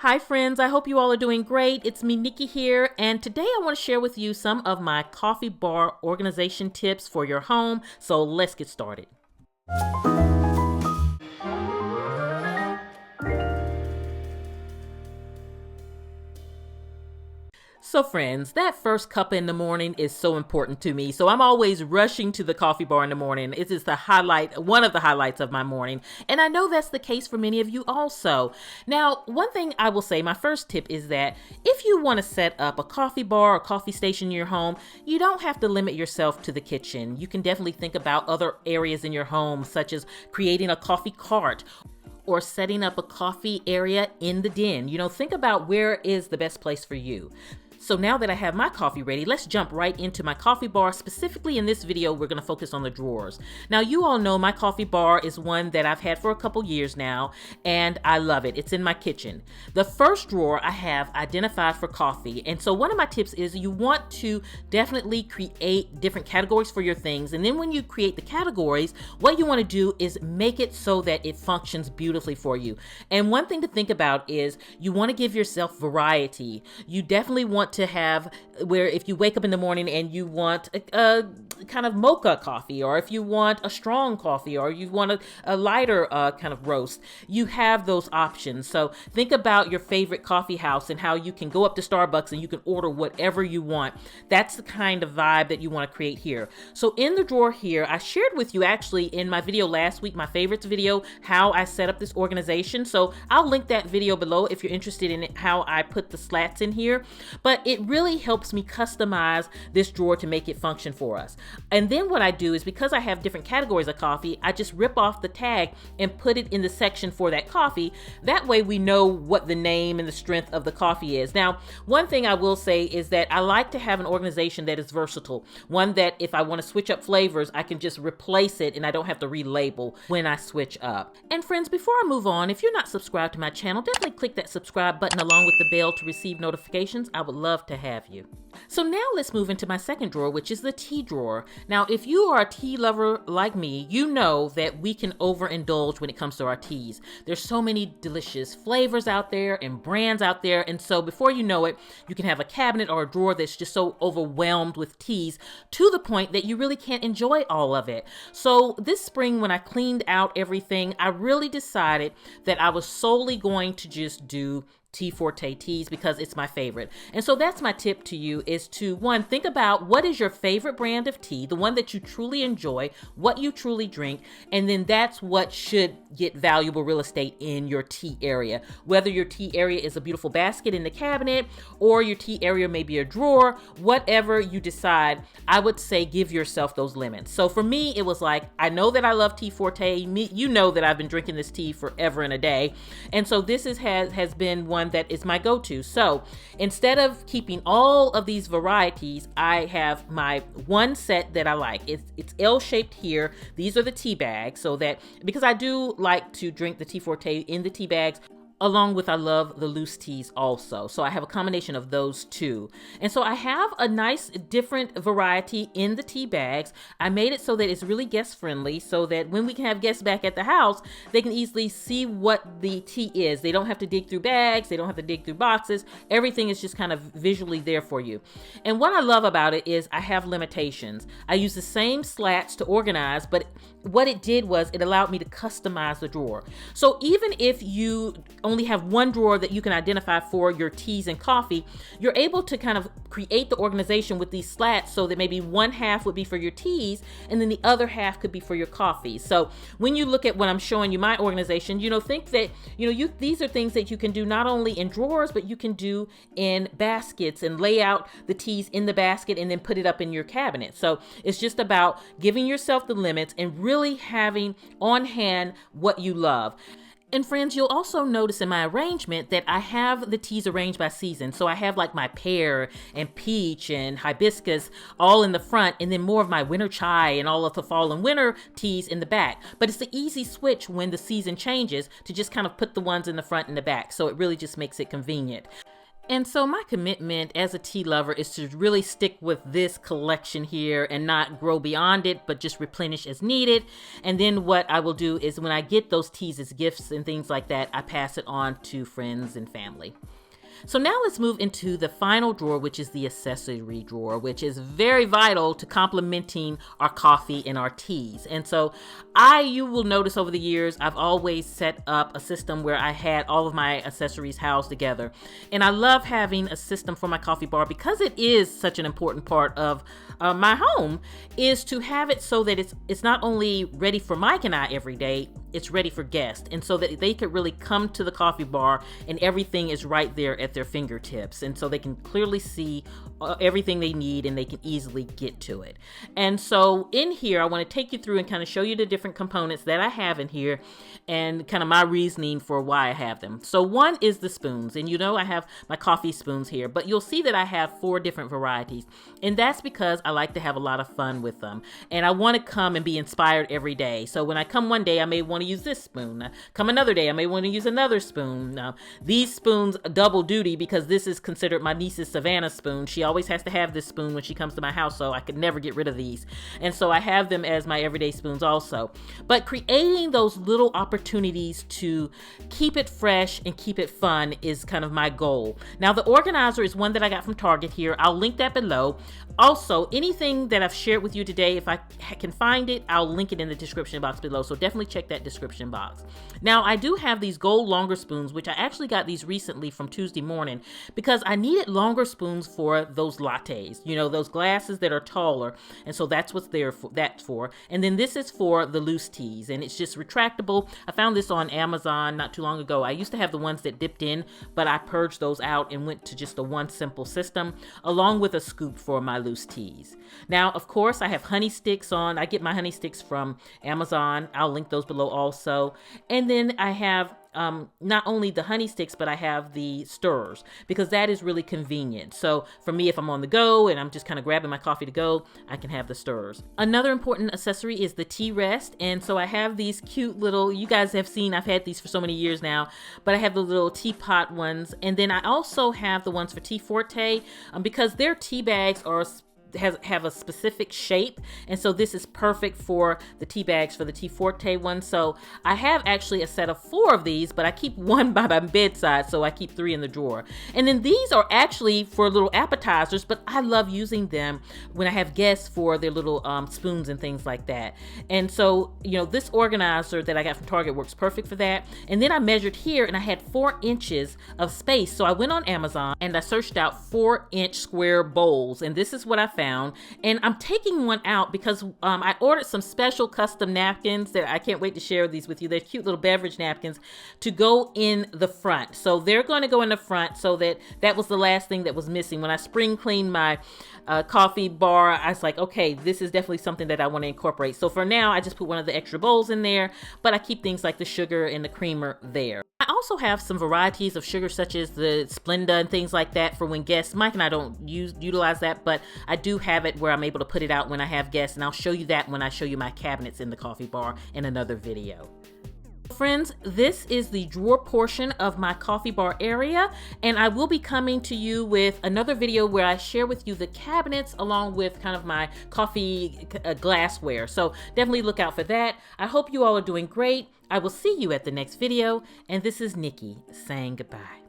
Hi friends, I hope you all are doing great. It's me, Nikki here, and today I want to share with you some of my coffee bar organization tips for your home. So let's get started. So friends, that first cup in the morning is so important to me. So I'm always rushing to the coffee bar in the morning. It is the highlight, one of the highlights of my morning. And I know that's the case for many of you also. Now, one thing I will say, my first tip is that if you want to set up a coffee bar or coffee station in your home, you don't have to limit yourself to the kitchen. You can definitely think about other areas in your home, such as creating a coffee cart or setting up a coffee area in the den. Think about where is the best place for you. So now that I have my coffee ready, let's jump right into my coffee bar. Specifically in this video, we're going to focus on the drawers. Now, you all know my coffee bar is one that I've had for a couple years now, and I love it. It's in my kitchen. The first drawer I have identified for coffee. And so one of my tips is you want to definitely create different categories for your things. And then when you create the categories, what you want to do is make it so that it functions beautifully for you. And one thing to think about is you want to give yourself variety. You definitely want to have where if you wake up in the morning and you want a kind of mocha coffee, or if you want a strong coffee, or you want a lighter kind of roast, you have those options. So think about your favorite coffee house and how you can go up to Starbucks and you can order whatever you want. That's the kind of vibe that you want to create here. So in the drawer here, I shared with you actually in my video last week, my favorites video, how I set up this organization. So I'll link that video below if you're interested in it, how I put the slats in here. But it really helps me customize this drawer to make it function for us. And then what I do is, because I have different categories of coffee, I just rip off the tag and put it in the section for that coffee. That way we know what the name and the strength of the coffee is. Now, one thing I will say is that I like to have an organization that is versatile. One that if I want to switch up flavors, I can just replace it and I don't have to relabel when I switch up. And friends, before I move on, if you're not subscribed to my channel, definitely click that subscribe button along with the bell to receive notifications. I would love to have you. So now let's move into my second drawer, which is the tea drawer. Now, if you are a tea lover like me, you know that we can overindulge when it comes to our teas. There's so many delicious flavors out there and brands out there. And so before you know it, you can have a cabinet or a drawer that's just so overwhelmed with teas to the point that you really can't enjoy all of it. So this spring, when I cleaned out everything, I really decided that I was solely going to just do Tea Forte teas because it's my favorite. And so that's my tip to you, is to, one, think about what is your favorite brand of tea, the one that you truly enjoy, what you truly drink, and then that's what should get valuable real estate in your tea area. Whether your tea area is a beautiful basket in the cabinet or your tea area may be a drawer, whatever you decide, I would say give yourself those limits. So for me, it was like, I know that I love Tea Forte. You know that I've been drinking this tea forever and a day. And so this has been one that is my go-to. So instead of keeping all of these varieties, I have my one set that I like. It's L-shaped here. These are the tea bags, so that, because I do like to drink the Tea Forte in the tea bags, along with I love the loose teas also. So I have a combination of those two. And so I have a nice different variety in the tea bags. I made it so that it's really guest friendly, so that when we can have guests back at the house, they can easily see what the tea is. They don't have to dig through bags. They don't have to dig through boxes. Everything is just kind of visually there for you. And what I love about it is I have limitations. I use the same slats to organize, but what it did was it allowed me to customize the drawer. So even if you only have one drawer that you can identify for your teas and coffee, you're able to kind of create the organization with these slats so that maybe one half would be for your teas and then the other half could be for your coffee. So when you look at what I'm showing you, my organization, think that, these are things that you can do not only in drawers, but you can do in baskets and lay out the teas in the basket and then put it up in your cabinet. So it's just about giving yourself the limits and really having on hand what you love. And friends, you'll also notice in my arrangement that I have the teas arranged by season. So I have like my pear and peach and hibiscus all in the front, and then more of my winter chai and all of the fall and winter teas in the back. But it's an easy switch when the season changes to just kind of put the ones in the front and the back. So it really just makes it convenient. And so my commitment as a tea lover is to really stick with this collection here and not grow beyond it, but just replenish as needed. And then what I will do is when I get those teas as gifts and things like that, I pass it on to friends and family. So now let's move into the final drawer, which is the accessory drawer, which is very vital to complementing our coffee and our teas. And so you will notice over the years, I've always set up a system where I had all of my accessories housed together. And I love having a system for my coffee bar because it is such an important part of my home, is to have it so that it's not only ready for Mike and I every day, it's ready for guests. And so that they could really come to the coffee bar and everything is right there at their fingertips. And so they can clearly see everything they need and they can easily get to it. And so in here, I want to take you through and kind of show you the different components that I have in here and kind of my reasoning for why I have them. So one is the spoons, and you know I have my coffee spoons here, but you'll see that I have 4 different varieties, and that's because I like to have a lot of fun with them, and I want to come and be inspired every day. So when I come one day, I may want to use this spoon. Come another day, I may want to use another spoon. These spoons double duty because this is considered my niece's Savannah spoon. She always has to have this spoon when she comes to my house, so I could never get rid of these. And so I have them as my everyday spoons also. But creating those little opportunities to keep it fresh and keep it fun is kind of my goal. Now, the organizer is one that I got from Target here. I'll link that below. Also, anything that I've shared with you today, if I can find it, I'll link it in the description box below. So definitely check that description box. Now, I do have these gold longer spoons, which I actually got these recently from Tuesday Morning because I needed longer spoons for those lattes, you know, those glasses that are taller. And so that's what's there for, that's for. And then this is for the loose teas, and it's just retractable. I found this on Amazon not too long ago. I used to have the ones that dipped in, but I purged those out and went to just a one simple system along with a scoop for my loose teas. Now, of course, I have honey sticks on. I get my honey sticks from Amazon. I'll link those below also. And then I have not only the honey sticks, but I have the stirrers because that is really convenient. So for me, if I'm on the go and I'm just kind of grabbing my coffee to go, I can have the stirrers. Another important accessory is the tea rest. And so I have these cute little, you guys have seen, I've had these for so many years now, but I have the little teapot ones. And then I also have the ones for Tea Forte because their tea bags are have a specific shape, and so this is perfect for the tea bags for the Tea Forte one. So I have actually a set of 4 of these, but I keep one by my bedside, so I keep 3 in the drawer. And then these are actually for little appetizers, but I love using them when I have guests for their little spoons and things like that. And so, you know, this organizer that I got from Target works perfect for that. And then I measured here and I had 4 inches of space, so I went on Amazon and I searched out 4-inch square bowls, and this is what I found. And I'm taking one out because I ordered some special custom napkins that I can't wait to share these with you. They're cute little beverage napkins to go in the front. So they're going to go in the front, so that was the last thing that was missing. When I spring cleaned my coffee bar, I was like, okay, this is definitely something that I want to incorporate. So for now, I just put one of the extra bowls in there, but I keep things like the sugar and the creamer there. I also have some varieties of sugar such as the Splenda and things like that for when guests. Mike and I don't utilize that, but I do have it where I'm able to put it out when I have guests, and I'll show you that when I show you my cabinets in the coffee bar in another video. Friends, this is the drawer portion of my coffee bar area, and I will be coming to you with another video where I share with you the cabinets along with kind of my coffee glassware. So definitely look out for that. I hope you all are doing great. I will see you at the next video, and this is Nikki saying goodbye.